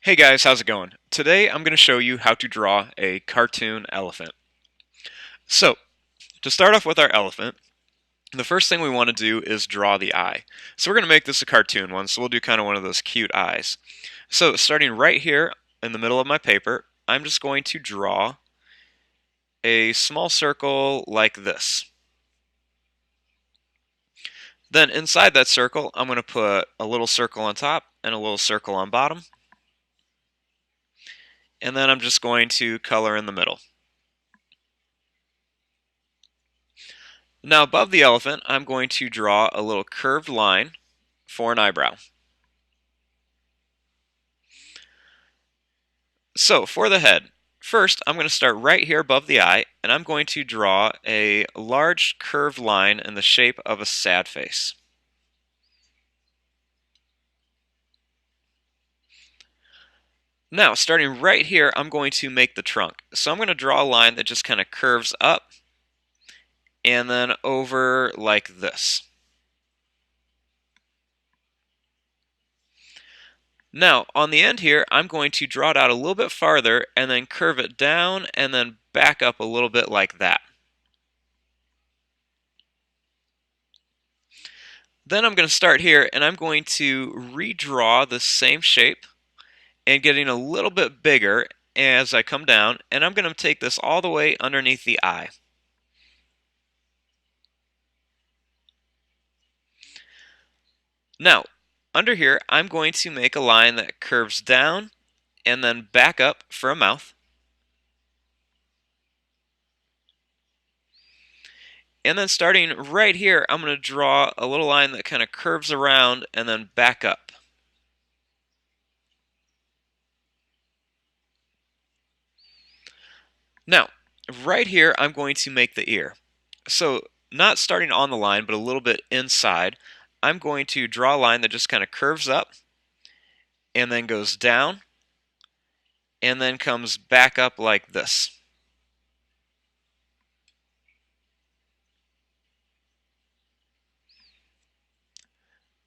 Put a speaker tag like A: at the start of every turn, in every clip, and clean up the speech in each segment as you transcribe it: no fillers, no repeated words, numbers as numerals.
A: Hey guys, how's it going? Today I'm going to show you how to draw a cartoon elephant. So, to start off with our elephant, the first thing we want to do is draw the eye. So we're going to make this a cartoon one, so we'll do kind of one of those cute eyes. So starting right here in the middle of my paper, I'm just going to draw a small circle like this. Then inside that circle, I'm going to put a little circle on top and a little circle on bottom. And then I'm just going to color in the middle. Now above the elephant, I'm going to draw a little curved line for an eyebrow. So for the head, first I'm going to start right here above the eye, and I'm going to draw a large curved line in the shape of a sad face. Now, starting right here, I'm going to make the trunk. So I'm going to draw a line that just kind of curves up and then over like this. Now, on the end here, I'm going to draw it out a little bit farther and then curve it down and then back up a little bit like that. Then I'm going to start here and I'm going to redraw the same shape and getting a little bit bigger as I come down, and I'm going to take this all the way underneath the eye. Now, under here, I'm going to make a line that curves down and then back up for a mouth. And then starting right here, I'm going to draw a little line that kind of curves around and then back up. Now, right here, I'm going to make the ear. So, not starting on the line, but a little bit inside, I'm going to draw a line that just kind of curves up and then goes down and then comes back up like this.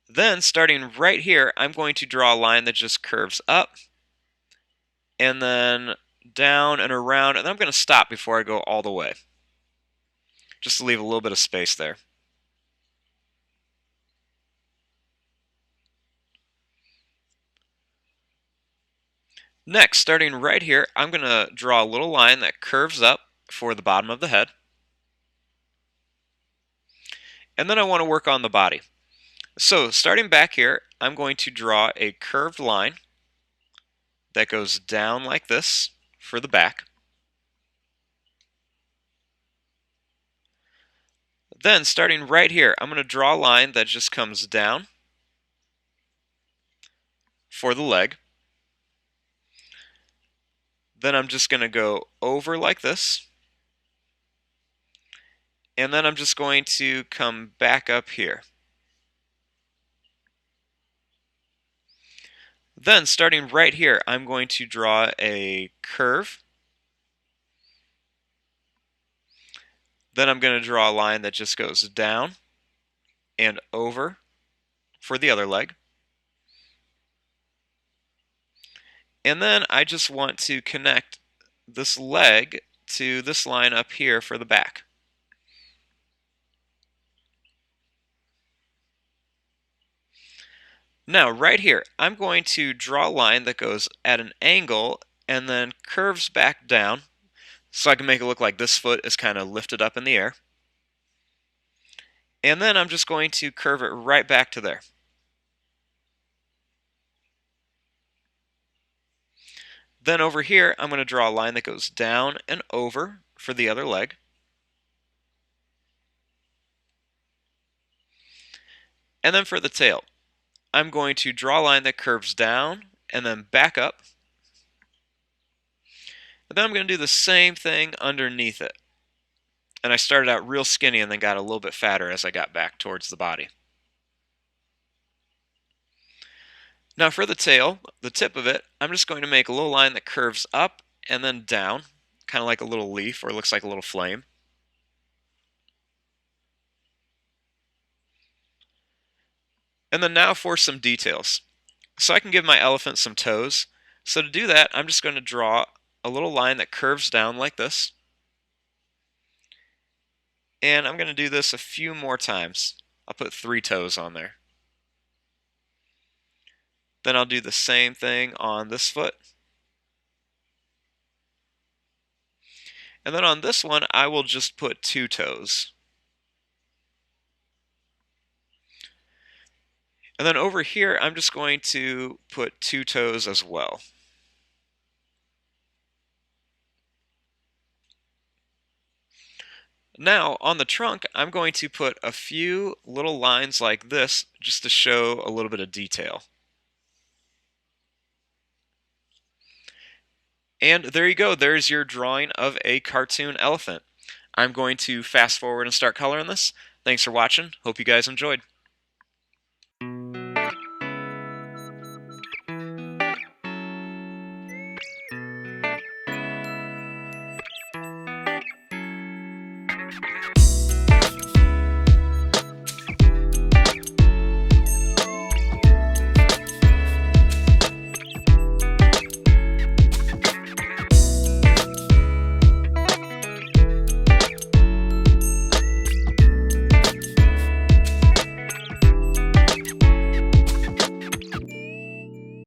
A: Then, starting right here, I'm going to draw a line that just curves up and then down and around, and I'm going to stop before I go all the way, just to leave a little bit of space there. Next, starting right here, I'm going to draw a little line that curves up for the bottom of the head. And then I want to work on the body. So, starting back here, I'm going to draw a curved line that goes down like this for the back. Then, starting right here, I'm going to draw a line that just comes down for the leg. Then I'm just going to go over like this. And then I'm just going to come back up here. Then, starting right here, I'm going to draw a curve. Then I'm going to draw a line that just goes down and over for the other leg. And then I just want to connect this leg to this line up here for the back. Now, right here, I'm going to draw a line that goes at an angle and then curves back down so I can make it look like this foot is kind of lifted up in the air. And then I'm just going to curve it right back to there. Then over here, I'm going to draw a line that goes down and over for the other leg. And then for the tail, I'm going to draw a line that curves down and then back up. And then I'm going to do the same thing underneath it. And I started out real skinny and then got a little bit fatter as I got back towards the body. Now for the tail, the tip of it, I'm just going to make a little line that curves up and then down, kind of like a little leaf or looks like a little flame. And then now for some details. So I can give my elephant some toes. So to do that, I'm just going to draw a little line that curves down like this. And I'm going to do this a few more times. I'll put 3 toes on there. Then I'll do the same thing on this foot. And then on this one, I will just put 2 toes. And then over here, I'm just going to put 2 toes as well. Now, on the trunk, I'm going to put a few little lines like this just to show a little bit of detail. And there you go, there's your drawing of a cartoon elephant. I'm going to fast forward and start coloring this. Thanks for watching. Hope you guys enjoyed.